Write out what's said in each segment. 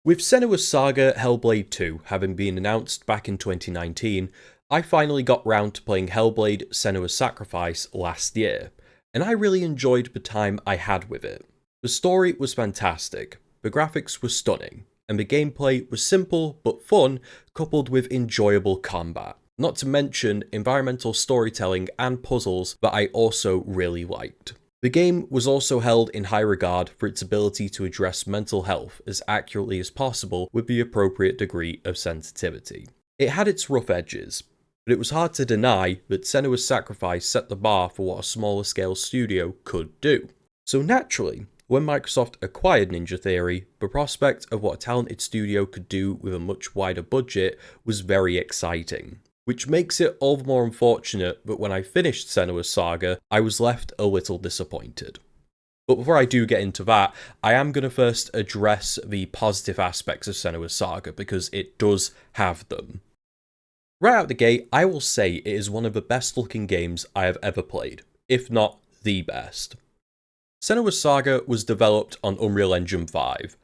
With Senua's Saga Hellblade 2 having been announced back in 2019, I finally got round to playing Hellblade Senua's Sacrifice last year, and I really enjoyed the time I had with it. The story was fantastic, the graphics were stunning, and the gameplay was simple but fun, coupled with enjoyable combat. Not to mention environmental storytelling and puzzles that I also really liked. The game was also held in high regard for its ability to address mental health as accurately as possible with the appropriate degree of sensitivity. It had its rough edges, but it was hard to deny that Senua's Sacrifice set the bar for what a smaller scale studio could do. So naturally, when Microsoft acquired Ninja Theory, the prospect of what a talented studio could do with a much wider budget was very exciting. Which makes it all the more unfortunate that when I finished Senua's Saga, I was left a little disappointed. But before I do get into that, I am going to first address the positive aspects of Senua's Saga, because it does have them. Right out the gate, I will say it is one of the best looking games I have ever played, if not the best. Senua's Saga was developed on Unreal Engine 5,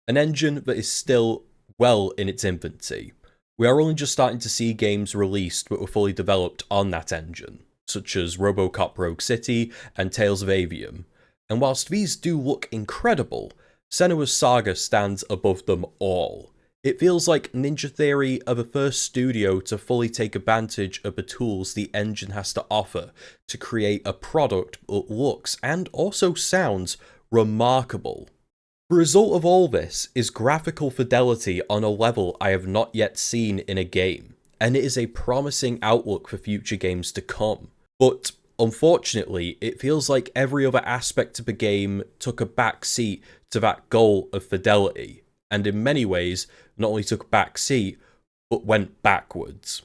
an engine that is still well in its infancy. We are only just starting to see games released that were fully developed on that engine, such as RoboCop Rogue City and Tales of Avium, and whilst these do look incredible, Senua's Saga stands above them all. It feels like Ninja Theory are the first studio to fully take advantage of the tools the engine has to offer to create a product that looks and also sounds remarkable. The result of all this is graphical fidelity on a level I have not yet seen in a game, and it is a promising outlook for future games to come. But unfortunately, it feels like every other aspect of the game took a back seat to that goal of fidelity, and in many ways, not only took a back seat, but went backwards.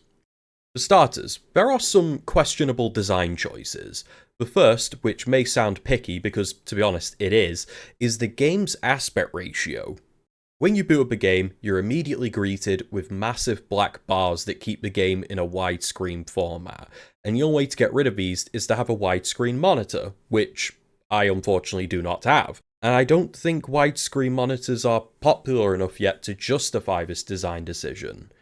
For starters, there are some questionable design choices. The first, which may sound picky because, to be honest, it is the game's aspect ratio. When you boot up a game, you're immediately greeted with massive black bars that keep the game in a widescreen format, and the only way to get rid of these is to have a widescreen monitor, which I unfortunately do not have. And I don't think widescreen monitors are popular enough yet to justify this design decision.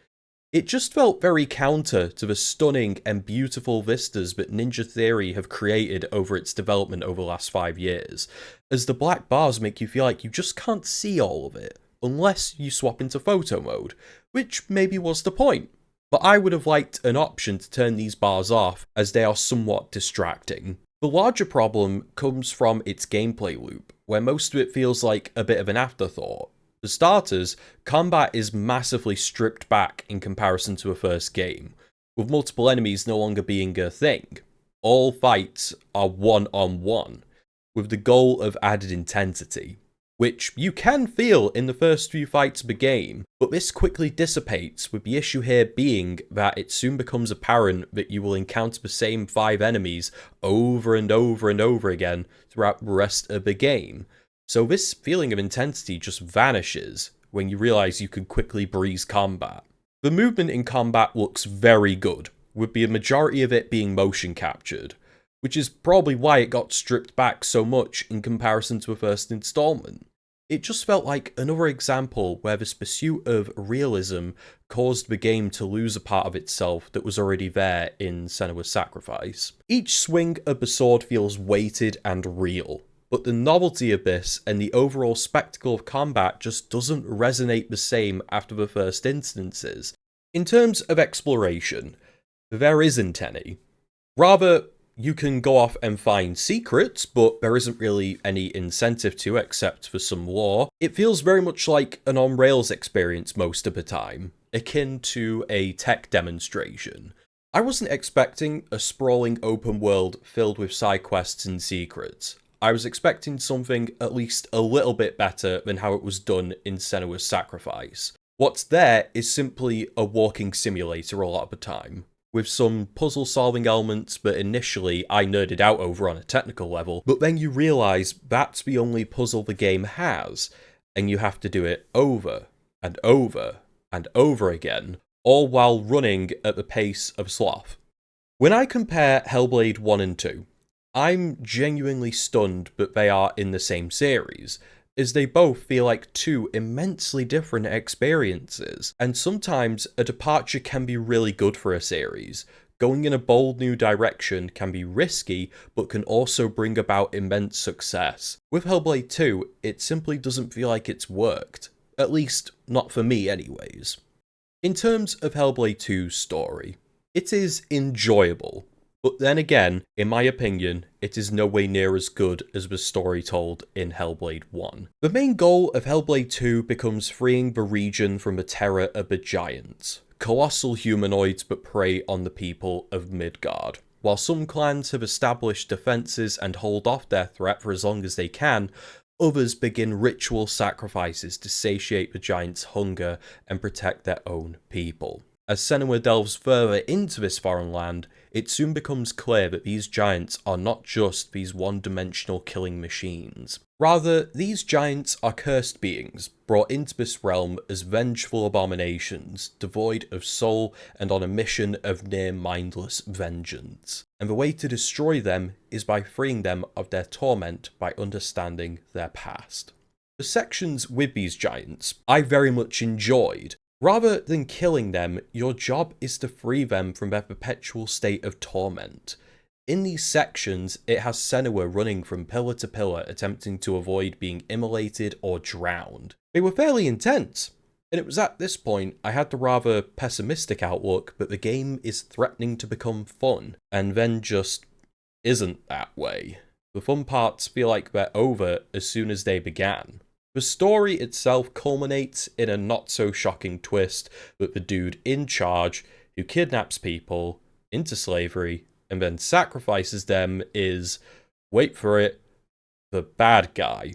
It just felt very counter to the stunning and beautiful vistas that Ninja Theory have created over its development over the last 5 years, as the black bars make you feel like you just can't see all of it, unless you swap into photo mode, which maybe was the point. But I would have liked an option to turn these bars off, as they are somewhat distracting. The larger problem comes from its gameplay loop, where most of it feels like a bit of an afterthought. For starters, combat is massively stripped back in comparison to a first game, with multiple enemies no longer being a thing. All fights are one-on-one, with the goal of added intensity, which you can feel in the first few fights of the game, but this quickly dissipates, with the issue here being that it soon becomes apparent that you will encounter the same 5 enemies over and over and over again throughout the rest of the game. So this feeling of intensity just vanishes when you realise you can quickly breeze combat. The movement in combat looks very good, with the majority of it being motion captured, which is probably why it got stripped back so much in comparison to a first installment. It just felt like another example where this pursuit of realism caused the game to lose a part of itself that was already there in Senua's Sacrifice. Each swing of the sword feels weighted and real, but the novelty of this and the overall spectacle of combat just doesn't resonate the same after the first instances. In terms of exploration, there isn't any. Rather, you can go off and find secrets, but there isn't really any incentive to except for some lore. It feels very much like an on-rails experience most of the time, akin to a tech demonstration. I wasn't expecting a sprawling open world filled with side quests and secrets. I was expecting something at least a little bit better than how it was done in Senua's Sacrifice. What's there is simply a walking simulator a lot of the time, with some puzzle-solving elements that initially I nerded out over on a technical level, but then you realise that's the only puzzle the game has, and you have to do it over and over and over again, all while running at the pace of sloth. When I compare Hellblade 1 and 2, I'm genuinely stunned that they are in the same series. as they both feel like two immensely different experiences, and sometimes a departure can be really good for a series. Going in a bold new direction can be risky, but can also bring about immense success. With Hellblade 2, it simply doesn't feel like it's worked. At least, not for me anyways. In terms of Hellblade 2's story, it is enjoyable. But then again, in my opinion, it is nowhere near as good as the story told in Hellblade 1. The main goal of Hellblade 2 becomes freeing the region from the terror of the giants, colossal humanoids that prey on the people of Midgard. While some clans have established defences and hold off their threat for as long as they can, others begin ritual sacrifices to satiate the giants' hunger and protect their own people. As Senua delves further into this foreign land, it soon becomes clear that these giants are not just these one-dimensional killing machines. Rather, these giants are cursed beings, brought into this realm as vengeful abominations, devoid of soul and on a mission of near-mindless vengeance. And the way to destroy them is by freeing them of their torment by understanding their past. The sections with these giants I very much enjoyed. Rather than killing them, your job is to free them from their perpetual state of torment. In these sections, it has Senua running from pillar to pillar, attempting to avoid being immolated or drowned. They were fairly intense, and it was at this point I had the rather pessimistic outlook that the game is threatening to become fun, and then just isn't that way. The fun parts feel like they're over as soon as they began. The story itself culminates in a not-so-shocking twist that the dude in charge, who kidnaps people into slavery and then sacrifices them, is, wait for it, the bad guy.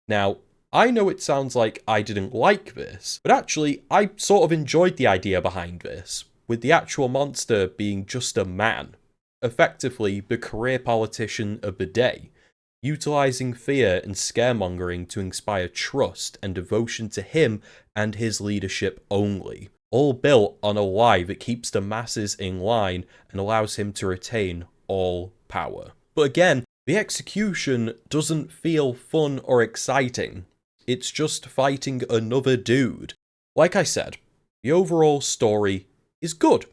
Now, I know it sounds like I didn't like this, but actually I sort of enjoyed the idea behind this, with the actual monster being just a man, effectively the career politician of the day, utilizing fear and scaremongering to inspire trust and devotion to him and his leadership only, all built on a lie that keeps the masses in line and allows him to retain all power. But again, the execution doesn't feel fun or exciting. It's just fighting another dude. Like I said, the overall story is good,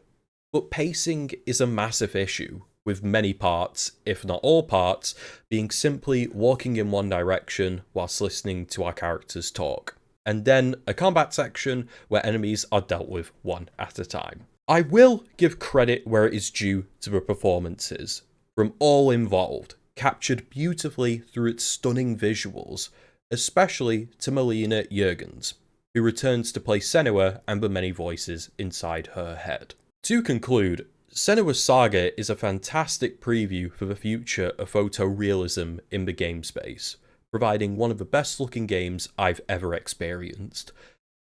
but pacing is a massive issue, with many parts, if not all parts, being simply walking in one direction whilst listening to our characters talk. And then a combat section where enemies are dealt with one at a time. I will give credit where it is due to the performances, from all involved, captured beautifully through its stunning visuals, especially to Melina Jurgens, who returns to play Senua and the many voices inside her head. To conclude, Senua's Saga is a fantastic preview for the future of photorealism in the game space, providing one of the best looking games I've ever experienced.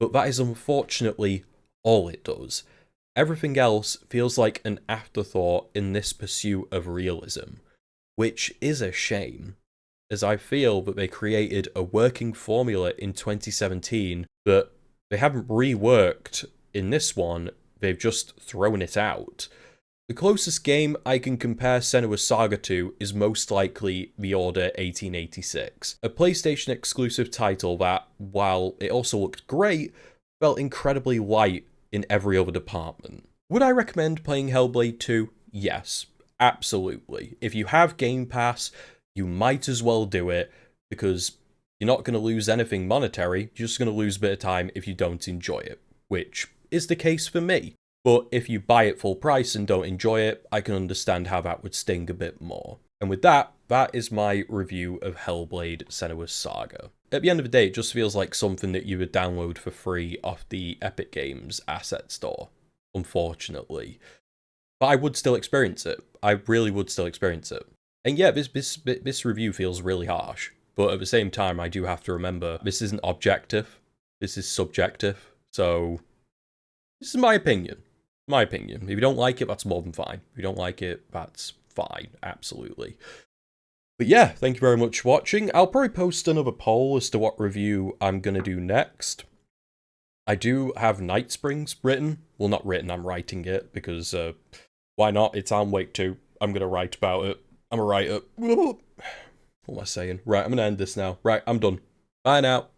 But that is unfortunately all it does. Everything else feels like an afterthought in this pursuit of realism, which is a shame, as I feel that they created a working formula in 2017 that they haven't reworked in this one, they've just thrown it out. The closest game I can compare Senua's Saga to is most likely The Order 1886, a PlayStation exclusive title that, while it also looked great, felt incredibly light in every other department. Would I recommend playing Hellblade 2? Yes, absolutely. If you have Game Pass, you might as well do it, because you're not going to lose anything monetary, you're just going to lose a bit of time if you don't enjoy it, which is the case for me. But if you buy it full price and don't enjoy it, I can understand how that would sting a bit more. And with that, that is my review of Hellblade: Senua's Saga. At the end of the day, it just feels like something that you would download for free off the Epic Games asset store, unfortunately. But I would still experience it. I really would still experience it. And yeah, this review feels really harsh. But at the same time, I do have to remember, this isn't objective. This is subjective. So, this is my opinion. My opinion. If you don't like it, that's more than fine. If you don't like it, that's fine. Absolutely. But yeah, thank you very much for watching. I'll probably post another poll as to what review I'm going to do next. I do have Night Springs written. Well, not written, I'm writing it, because why not? It's Alan Wake 2. I'm going to write about it. I'm a writer. What am I saying? Right, I'm going to end this now. Right, I'm done. Bye now.